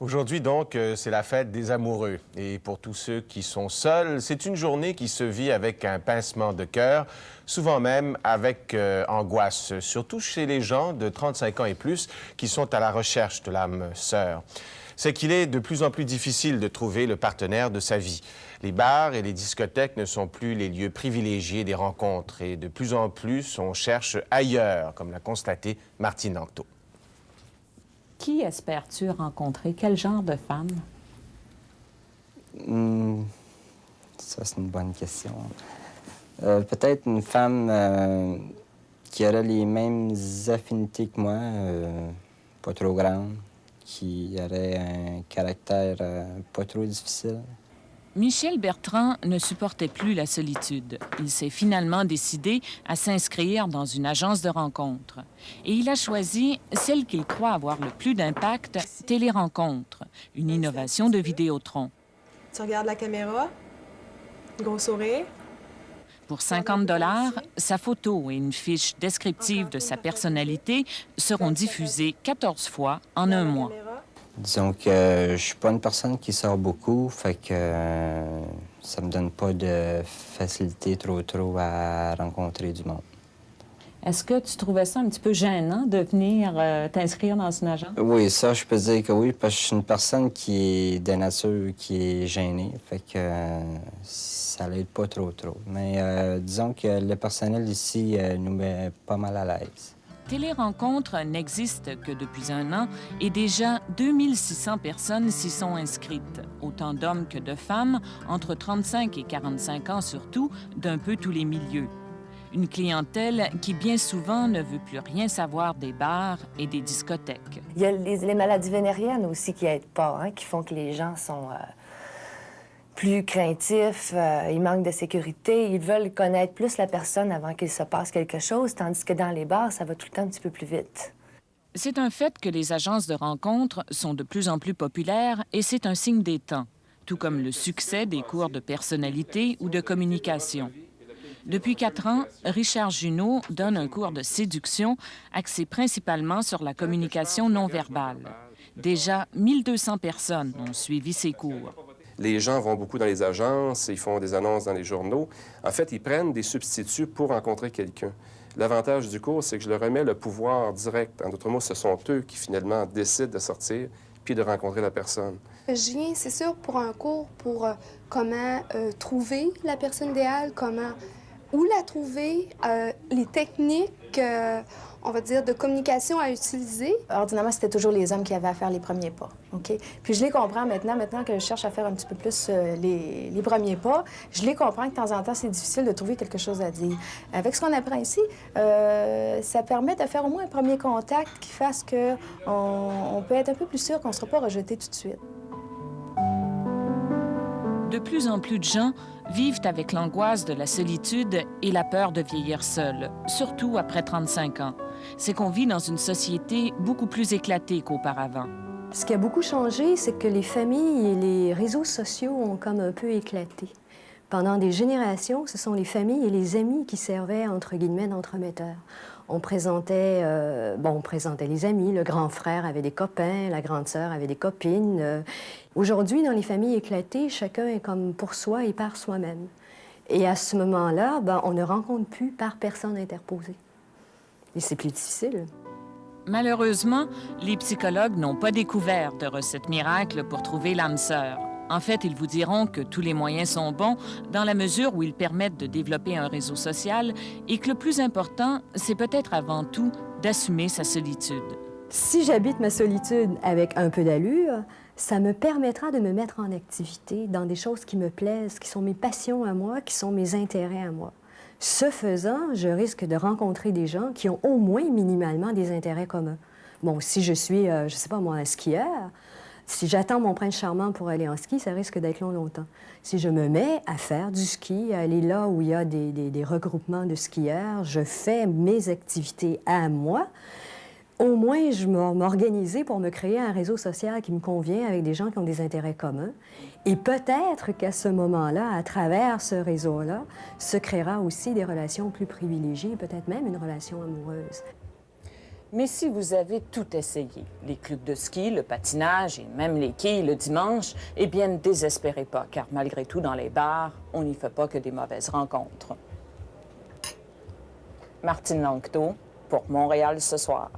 Aujourd'hui, donc, c'est la fête des amoureux. Et pour tous ceux qui sont seuls, c'est une journée qui se vit avec un pincement de cœur, souvent même avec angoisse, surtout chez les gens de 35 ans et plus qui sont à la recherche de l'âme sœur. C'est qu'il est de plus en plus difficile de trouver le partenaire de sa vie. Les bars et les discothèques ne sont plus les lieux privilégiés des rencontres et de plus en plus, on cherche ailleurs, comme l'a constaté Martine Anto. Qui espères-tu rencontrer? Quel genre de femme? Ça, c'est une bonne question. Peut-être une femme qui aurait les mêmes affinités que moi, pas trop grande, qui aurait un caractère pas trop difficile. Michel Bertrand ne supportait plus la solitude. Il s'est finalement décidé à s'inscrire dans une agence de rencontres. Et il a choisi celle qu'il croit avoir le plus d'impact, Télérencontres, une innovation de Vidéotron. Tu regardes la caméra, gros sourire. Pour 50 $, sa photo et une fiche descriptive de sa personnalité seront diffusées 14 fois en un mois. Disons que je suis pas une personne qui sort beaucoup, fait que ça me donne pas de facilité trop à rencontrer du monde. Est-ce que tu trouvais ça un petit peu gênant de venir t'inscrire dans une agence? Oui, ça, je peux dire que oui, parce que je suis une personne qui est de nature, qui est gênée, fait que ça l'aide pas trop. Mais disons que le personnel ici nous met pas mal à l'aise. Télérencontres n'existe que depuis un an et déjà 2600 personnes s'y sont inscrites, autant d'hommes que de femmes, entre 35 et 45 ans surtout, d'un peu tous les milieux. Une clientèle qui bien souvent ne veut plus rien savoir des bars et des discothèques. Il y a les maladies vénériennes aussi qui n'aident pas, hein, qui font que les gens sont plus craintifs, ils manquent de sécurité, ils veulent connaître plus la personne avant qu'il se passe quelque chose, tandis que dans les bars, ça va tout le temps un petit peu plus vite. C'est un fait que les agences de rencontres sont de plus en plus populaires et c'est un signe des temps, tout comme le succès des cours de personnalité ou de communication. Depuis 4 ans, Richard Junot donne un cours de séduction axé principalement sur la communication non verbale. Déjà 1200 personnes ont suivi ces cours. Les gens vont beaucoup dans les agences, ils font des annonces dans les journaux. En fait, ils prennent des substituts pour rencontrer quelqu'un. L'avantage du cours, c'est que je leur remets le pouvoir direct. En d'autres mots, ce sont eux qui, finalement, décident de sortir puis de rencontrer la personne. Je viens, c'est sûr, pour un cours pour comment trouver la personne idéale, où la trouver, les techniques, on va dire, de communication à utiliser. Ordinairement, c'était toujours les hommes qui avaient à faire les premiers pas, OK? Puis je les comprends maintenant que je cherche à faire un petit peu plus les premiers pas. Je les comprends que de temps en temps, c'est difficile de trouver quelque chose à dire. Avec ce qu'on apprend ici, ça permet de faire au moins un premier contact qui fasse qu'on peut être un peu plus sûr qu'on ne sera pas rejeté tout de suite. De plus en plus de gens vivent avec l'angoisse de la solitude et la peur de vieillir seul, surtout après 35 ans. C'est qu'on vit dans une société beaucoup plus éclatée qu'auparavant. Ce qui a beaucoup changé, c'est que les familles et les réseaux sociaux ont comme un peu éclaté. Pendant des générations, ce sont les familles et les amis qui servaient, entre guillemets, d'entremetteurs. On présentait les amis, le grand frère avait des copains, la grande sœur avait des copines. Aujourd'hui, dans les familles éclatées, chacun est comme pour soi et par soi-même. Et à ce moment-là, on ne rencontre plus par personne interposée. Et c'est plus difficile. Malheureusement, les psychologues n'ont pas découvert de recette miracle pour trouver l'âme sœur. En fait, ils vous diront que tous les moyens sont bons dans la mesure où ils permettent de développer un réseau social et que le plus important, c'est peut-être avant tout d'assumer sa solitude. Si j'habite ma solitude avec un peu d'allure, ça me permettra de me mettre en activité dans des choses qui me plaisent, qui sont mes passions à moi, qui sont mes intérêts à moi. Ce faisant, je risque de rencontrer des gens qui ont au moins minimalement des intérêts communs. Bon, si je suis, je sais pas moi, un skieur, si j'attends mon prince charmant pour aller en ski, ça risque d'être longtemps. Si je me mets à faire du ski, à aller là où il y a des regroupements de skieurs, je fais mes activités à moi, au moins je vais m'organiser pour me créer un réseau social qui me convient avec des gens qui ont des intérêts communs. Et peut-être qu'à ce moment-là, à travers ce réseau-là, se créera aussi des relations plus privilégiées, peut-être même une relation amoureuse. Mais si vous avez tout essayé, les clubs de ski, le patinage et même les quilles le dimanche, eh bien, ne désespérez pas, car malgré tout, dans les bars, on n'y fait pas que des mauvaises rencontres. Martine Lanctot, pour Montréal ce soir.